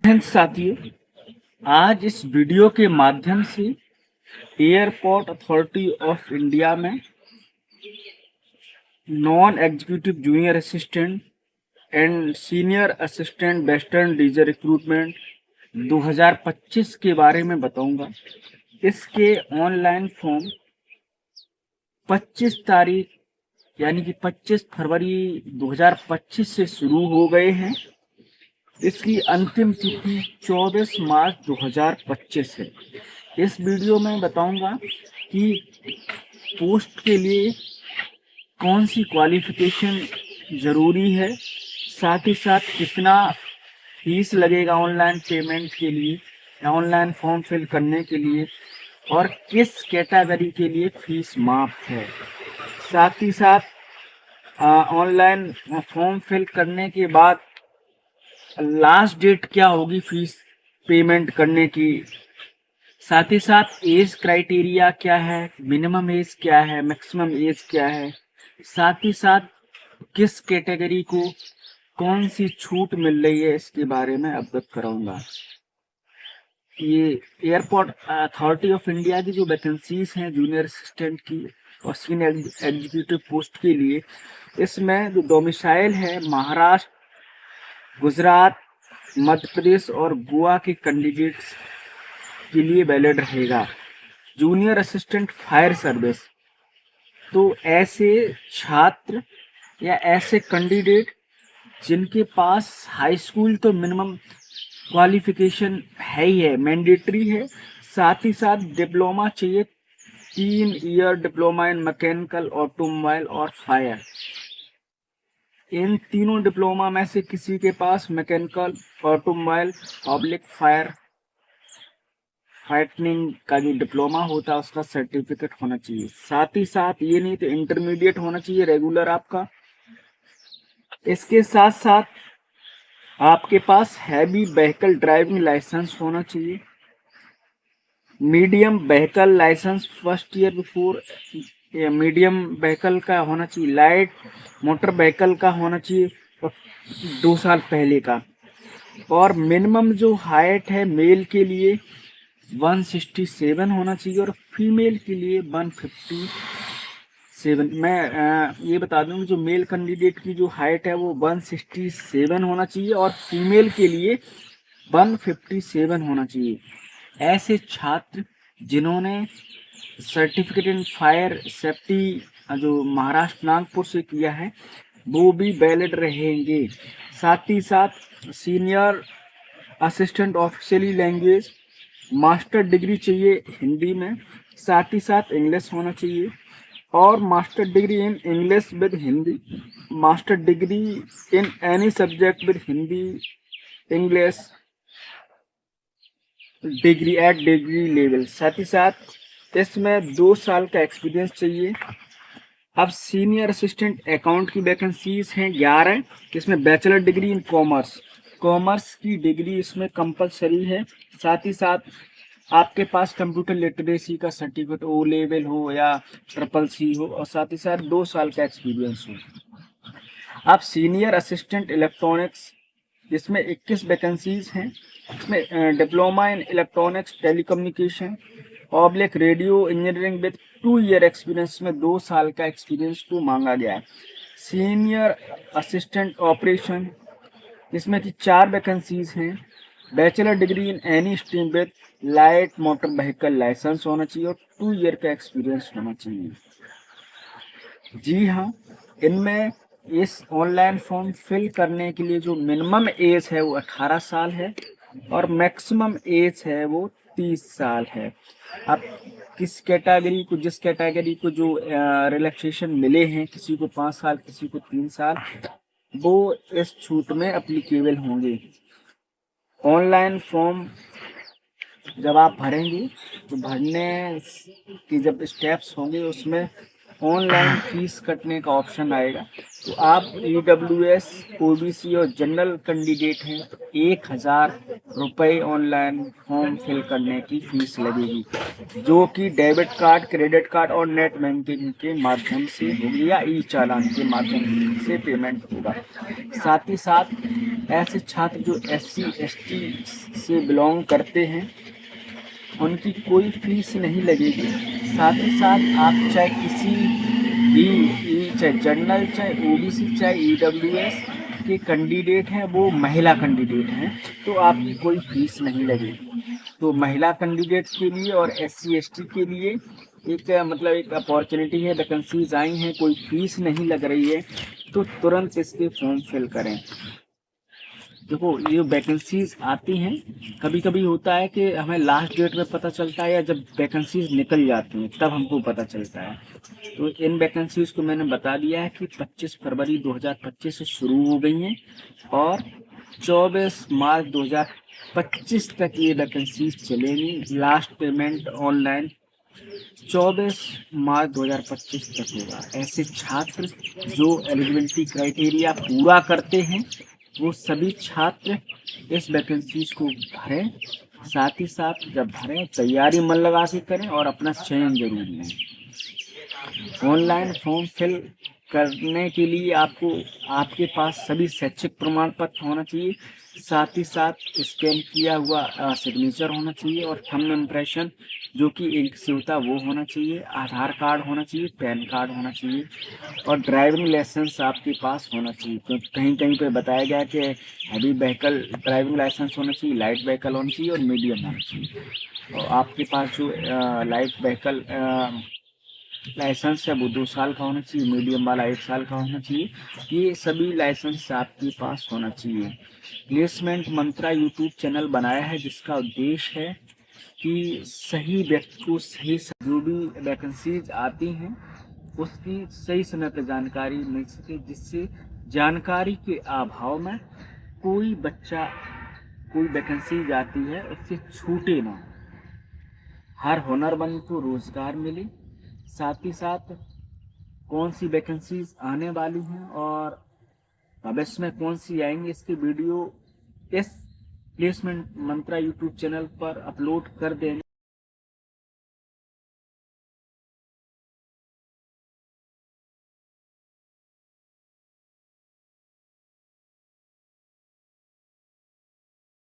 साथियों, आज इस वीडियो के माध्यम से एयरपोर्ट अथॉरिटी ऑफ इंडिया में non executive junior assistant and senior assistant western region recruitment 2025 के बारे में बताऊंगा। इसके ऑनलाइन फॉर्म 25 तारीख यानी कि 25 फरवरी 2025 से शुरू हो गए हैं। इसकी अंतिम तिथि 24 मार्च 2025 है। इस वीडियो में बताऊंगा कि पोस्ट के लिए कौन सी क्वालिफिकेशन ज़रूरी है, साथ ही साथ कितना फीस लगेगा ऑनलाइन पेमेंट के लिए या ऑनलाइन फॉर्म फिल करने के लिए, और किस कैटेगरी के लिए फीस माफ है। साथ ही साथ ऑनलाइन फॉर्म फिल करने के बाद लास्ट डेट क्या होगी फीस पेमेंट करने की। साथ ही साथ एज क्राइटेरिया क्या है, मिनिमम एज क्या है, मैक्सिमम एज क्या है। साथ ही साथ किस कैटेगरी को कौन सी छूट मिल रही है, इसके बारे में अवगत कराऊंगा। ये एयरपोर्ट अथॉरिटी ऑफ इंडिया की जो वैकेंसीज हैं जूनियर असिस्टेंट की और सीनियर एग्जीक्यूटिव पोस्ट के लिए, इसमें जो डोमिसाइल है महाराष्ट्र, गुजरात, मध्य प्रदेश और गोवा के कैंडिडेट्स के लिए वैलिड रहेगा। जूनियर असिस्टेंट फायर सर्विस, तो ऐसे छात्र या ऐसे कैंडिडेट जिनके पास हाई स्कूल तो मिनिमम क्वालिफिकेशन है ही है, मैंडेटरी है, साथ ही साथ डिप्लोमा चाहिए, 3 year diploma in mechanical, automobile और फायर। इन तीनों डिप्लोमा में से किसी के पास मैकेनिकल, ऑटोमोबाइल, पब्लिक फायर फाइटनिंग का जो डिप्लोमा होता है उसका सर्टिफिकेट होना चाहिए। साथ ही साथ ये नहीं तो इंटरमीडिएट होना चाहिए रेगुलर आपका। इसके साथ साथ आपके पास हैवी व्हीकल ड्राइविंग लाइसेंस होना चाहिए, medium vehicle licence first year before, या मीडियम व्हीकल का होना चाहिए, लाइट मोटर व्हीकल का होना चाहिए और 2 साल पहले का। और मिनिमम जो हाइट है मेल के लिए 167 होना चाहिए और फीमेल के लिए 157। मैं ये बता दूं जो मेल कैंडिडेट की जो हाइट है वो 167 होना चाहिए और फीमेल के लिए 157 होना चाहिए। ऐसे छात्र जिन्होंने सर्टिफिकेट इन फायर सेफ्टी जो महाराष्ट्र नागपुर से किया है वो भी वैलिड रहेंगे। साथ ही साथ senior assistant officially language master degree चाहिए हिंदी में, साथ ही साथ इंग्लिश होना चाहिए, और master degree in English with Hindi, master degree in any subject with Hindi English degree at degree level. साथ ही साथ इसमें 2 साल का एक्सपीरियंस चाहिए। अब सीनियर असिस्टेंट अकाउंट की वैकेंसीज हैं 11, जिसमें बैचलर डिग्री इन कॉमर्स की डिग्री इसमें कंपलसरी है। साथ ही साथ आपके पास कंप्यूटर लिटरेसी का सर्टिफिकेट ओ लेवल हो या CCC हो, और साथ ही साथ 2 साल का एक्सपीरियंस हो। अब सीनियर असिस्टेंट इलेक्ट्रॉनिक्स, जिसमें 21 वैकेंसीज हैं। इसमें diploma in electronics telecommunication oblique radio engineering with 2 year experience में 2 साल का एक्सपीरियंस को मांगा गया है। सीनियर असिस्टेंट ऑपरेशन, जिसमें कि 4 वैकेंसीज हैं। Bachelor degree in any stream with light motor vehicle licence होना चाहिए और 2 ईयर का एक्सपीरियंस होना चाहिए। जी हाँ, इनमें इस ऑनलाइन फॉर्म फिल करने के लिए जो मिनिमम एज है वो 18 साल है और मैक्सिमम एज है वो 30 साल है। अब जिस कैटेगरी को जो रिलैक्सेशन मिले हैं, किसी को 5 साल, किसी को 3 साल, वो इस छूट में अप्लीकेबल होंगे। ऑनलाइन फॉर्म जब आप भरेंगे तो भरने की जब स्टेप्स होंगे उसमें ऑनलाइन फीस कटने का ऑप्शन आएगा। तो आप EWS, OBC और जनरल कैंडिडेट हैं तो 1000 रुपये ऑनलाइन फॉर्म फिल करने की फीस लगेगी, जो कि डेबिट कार्ड, क्रेडिट कार्ड और नेट बैंकिंग के माध्यम से होगी या ई चालान के माध्यम से पेमेंट होगा। साथ ही साथ ऐसे छात्र जो SC ST से बिलोंग करते हैं उनकी कोई फीस नहीं लगेगी। साथ ही साथ आप चाहे किसी भी चाहे जनरल, चाहे OBC, चाहे EWS के कैंडिडेट हैं, वो महिला कैंडिडेट हैं, तो आपकी कोई फीस नहीं लगेगी। तो महिला कैंडिडेट के लिए और SC ST के लिए एक मतलब एक अपॉर्चुनिटी है, वैकेंसीज आई हैं, कोई फीस नहीं लग रही है, तो तुरंत इसके फॉर्म फिल करें। देखो, ये वैकेंसीज आती हैं, कभी कभी होता है कि हमें लास्ट डेट में पता चलता है या जब वैकेंसीज निकल जाती हैं तब हमको पता चलता है। तो इन वैकेंसीज को मैंने बता दिया है कि 25 फरवरी 2025 से शुरू हो गई हैं और 24 मार्च 2025 तक ये वैकेंसीज चलेंगी। लास्ट पेमेंट ऑनलाइन 24 मार्च 2025 तक होगा। ऐसे छात्र जो एलिजिबिलिटी क्राइटेरिया पूरा करते हैं वो सभी छात्र इस वैकेंसीज को भरें। साथ ही साथ जब भरें तैयारी मन लगा के करें और अपना चयन जरूर लें। ऑनलाइन फॉर्म फिल करने के लिए आपको आपके पास सभी शैक्षिक प्रमाण पत्र होना चाहिए, साथ ही साथ स्कैन किया हुआ सिग्नेचर होना चाहिए और थंब इम्प्रेशन जो कि इंक से होता वो होना चाहिए, आधार कार्ड होना चाहिए, पैन कार्ड होना चाहिए और ड्राइविंग लाइसेंस आपके पास होना चाहिए। क्योंकि कहीं कहीं पे बताया गया है कि हैवी व्हीकल ड्राइविंग लाइसेंस होना चाहिए, लाइट व्हीकल होना चाहिए और मीडियम होना चाहिए। और आपके पास जो लाइट व्हीकल लाइसेंस है वो 2 साल का होना चाहिए, मीडियम वाला 1 साल का होना चाहिए। ये सभी लाइसेंस आपके पास होना चाहिए। प्लेसमेंट मंत्रा यूट्यूब चैनल बनाया है जिसका उद्देश्य है कि सही व्यक्ति को सही जो भी वैकेंसीज आती हैं उसकी सही समय पर जानकारी मिल सके, जिससे जानकारी के अभाव में कोई बच्चा कोई वैकेंसी आती है उससे छूटे ना। हर हुनरमंद को रोजगार मिले। साथ ही साथ कौन सी वैकेंसीज आने वाली हैं और भविष्य में कौन सी आएंगी इसकी वीडियो इस प्लेसमेंट मंत्रा यूट्यूब चैनल पर अपलोड कर देंगे।